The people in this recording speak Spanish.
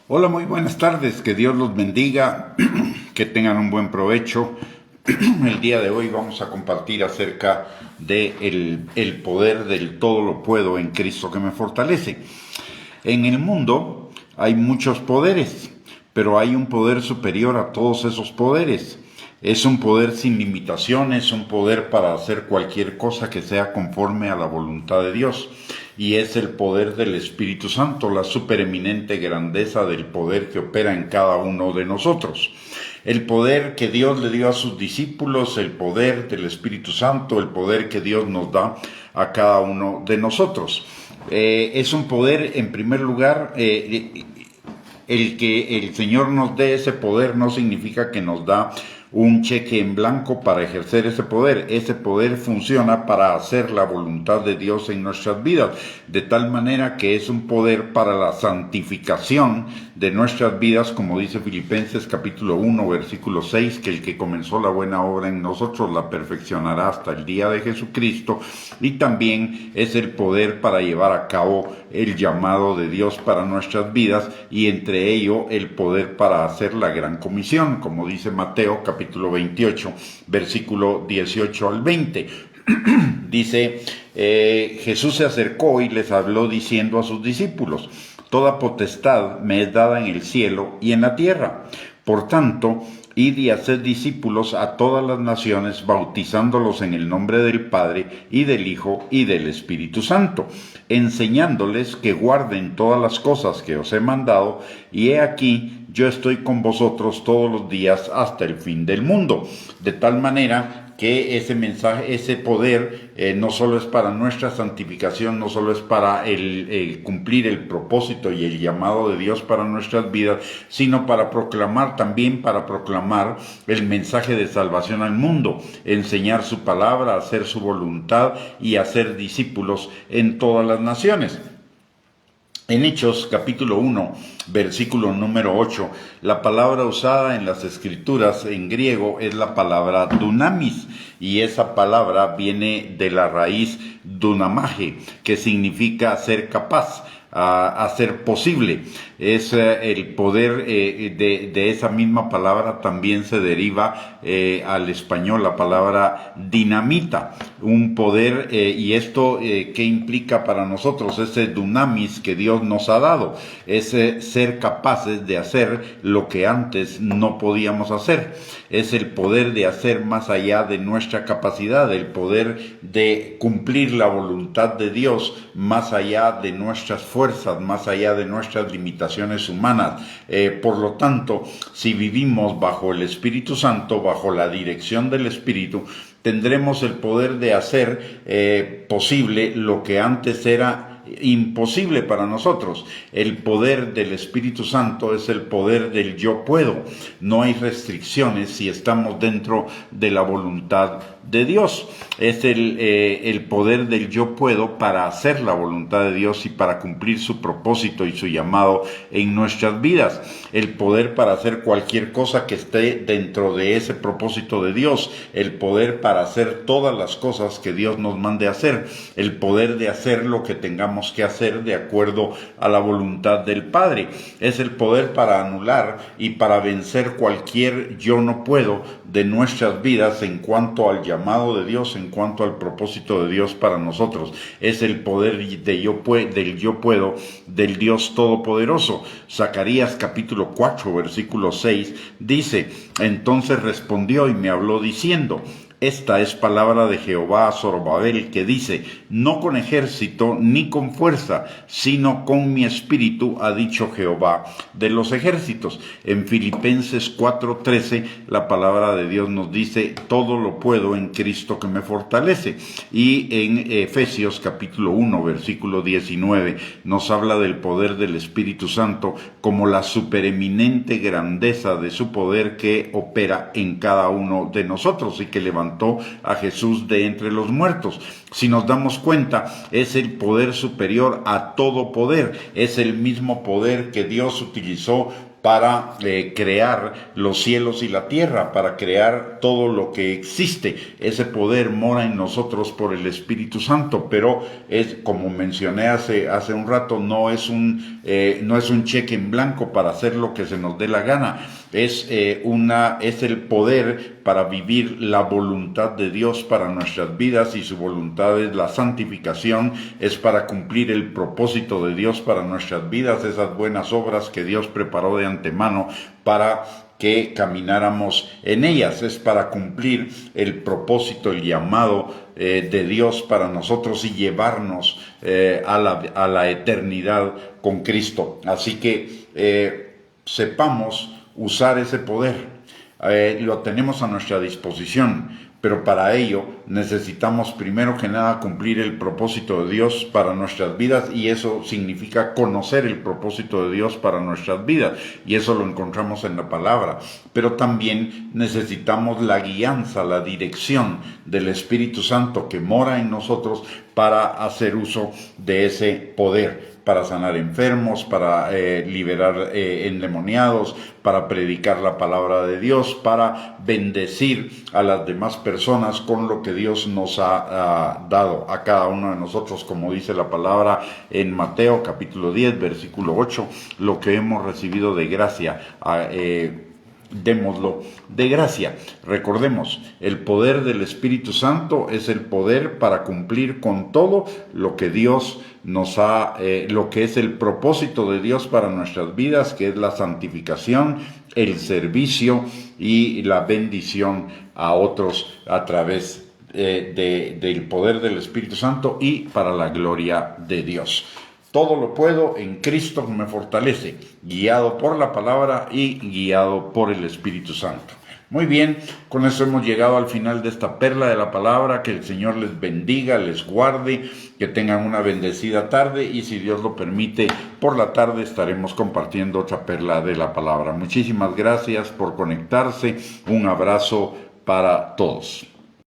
Hola, muy buenas tardes, que Dios los bendiga, que tengan un buen provecho. El día de hoy vamos a compartir acerca de el poder del todo lo puedo en Cristo que me fortalece. En el mundo hay muchos poderes, pero hay un poder superior a todos esos poderes. Es un poder sin limitaciones, un poder para hacer cualquier cosa que sea conforme a la voluntad de Dios. Y es el poder del Espíritu Santo, la supereminente grandeza del poder que opera en cada uno de nosotros. El poder que Dios le dio a sus discípulos, el poder del Espíritu Santo, el poder que Dios nos da a cada uno de nosotros. Es un poder, en primer lugar, el que el Señor nos dé ese poder no significa que nos da un cheque en blanco para ejercer ese poder. Ese poder funciona para hacer la voluntad de Dios en nuestras vidas, de tal manera que es un poder para la santificación de nuestras vidas, como dice Filipenses capítulo 1, versículo 6, que el que comenzó la buena obra en nosotros la perfeccionará hasta el día de Jesucristo. Y también es el poder para llevar a cabo el llamado de Dios para nuestras vidas, y entre ello el poder para hacer la gran comisión, como dice Mateo capítulo 28, versículo 18 al 20. Dice, Jesús se acercó y les habló diciendo a sus discípulos: toda potestad me es dada en el cielo y en la tierra. Por tanto, id y haced discípulos a todas las naciones, bautizándolos en el nombre del Padre, y del Hijo, y del Espíritu Santo, enseñándoles que guarden todas las cosas que os he mandado, y he aquí, yo estoy con vosotros todos los días hasta el fin del mundo. De tal manera que ese mensaje, ese poder, no solo es para nuestra santificación, no solo es para el cumplir el propósito y el llamado de Dios para nuestras vidas, sino para proclamar, también para proclamar el mensaje de salvación al mundo, enseñar su palabra, hacer su voluntad y hacer discípulos en todas las naciones. En Hechos capítulo 1, versículo número 8, la palabra usada en las escrituras en griego es la palabra dunamis, y esa palabra viene de la raíz dunamaje, que significa ser capaz, a hacer posible. Es el poder de esa misma palabra también se deriva al español la palabra dinamita, un poder, y esto ¿qué implica para nosotros? Ese dunamis que Dios nos ha dado, es ser capaces de hacer lo que antes no podíamos hacer. Es el poder de hacer más allá de nuestra capacidad, el poder de cumplir la voluntad de Dios más allá de nuestras fuerzas, más allá de nuestras limitaciones humanas. Por lo tanto, si vivimos bajo el Espíritu Santo, bajo la dirección del Espíritu, tendremos el poder de hacer posible lo que antes era imposible para nosotros. El poder del Espíritu Santo es el poder del yo puedo. No hay restricciones si estamos dentro de la voluntad de Dios. Es el poder del yo puedo para hacer la voluntad de Dios y para cumplir su propósito y su llamado en nuestras vidas. El poder para hacer cualquier cosa que esté dentro de ese propósito de Dios. El poder para hacer todas las cosas que Dios nos mande hacer. El poder de hacer lo que tengamos que hacer de acuerdo a la voluntad del Padre. Es el poder para anular y para vencer cualquier yo no puedo de nuestras vidas en cuanto al llamado de Dios, en cuanto al propósito de Dios para nosotros. Es el poder del yo puedo del Dios Todopoderoso. Zacarías capítulo 4 versículo 6 dice: entonces respondió y me habló diciendo: esta es palabra de Jehová a Zorobabel, que dice: no con ejército ni con fuerza, sino con mi espíritu, ha dicho Jehová de los ejércitos. En Filipenses 4:13, la palabra de Dios nos dice: todo lo puedo en Cristo que me fortalece. Y en Efesios capítulo 1, versículo 19, nos habla del poder del Espíritu Santo como la supereminente grandeza de su poder que opera en cada uno de nosotros y que levantó a Jesús de entre los muertos. Si nos damos cuenta, es el poder superior a todo poder. Es el mismo poder que Dios utilizó para crear los cielos y la tierra, para crear todo lo que existe. Ese poder mora en nosotros por el Espíritu Santo, pero es, como mencioné hace un rato, no es un cheque en blanco para hacer lo que se nos dé la gana. Es el poder para vivir la voluntad de Dios para nuestras vidas, y su voluntad es la santificación, es para cumplir el propósito de Dios para nuestras vidas, esas buenas obras que Dios preparó de antemano para que camináramos en ellas. Es para cumplir el propósito, el llamado de Dios para nosotros y llevarnos a la eternidad con Cristo. Así que sepamos usar ese poder. Lo tenemos a nuestra disposición, pero para ello necesitamos primero que nada cumplir el propósito de Dios para nuestras vidas, y eso significa conocer el propósito de Dios para nuestras vidas, y eso lo encontramos en la palabra. Pero también necesitamos la guianza, la dirección del Espíritu Santo que mora en nosotros para hacer uso de ese poder, para sanar enfermos, para liberar endemoniados, para predicar la palabra de Dios, para bendecir a las demás personas con lo que Dios nos ha dado a cada uno de nosotros, como dice la palabra en Mateo capítulo 10, versículo 8, lo que hemos recibido de gracia, démoslo de gracia. Recordemos, el poder del Espíritu Santo es el poder para cumplir con todo lo que Dios nos ha, lo que es el propósito de Dios para nuestras vidas, que es la santificación, el servicio y la bendición a otros a través del poder del Espíritu Santo, y para la gloria de Dios. Todo lo puedo en Cristo que me fortalece, guiado por la palabra y guiado por el Espíritu Santo. Muy bien, con eso hemos llegado al final de esta perla de la palabra. Que el Señor les bendiga, les guarde, que tengan una bendecida tarde, y si Dios lo permite, por la tarde estaremos compartiendo otra perla de la palabra. Muchísimas gracias por conectarse. Un abrazo para todos.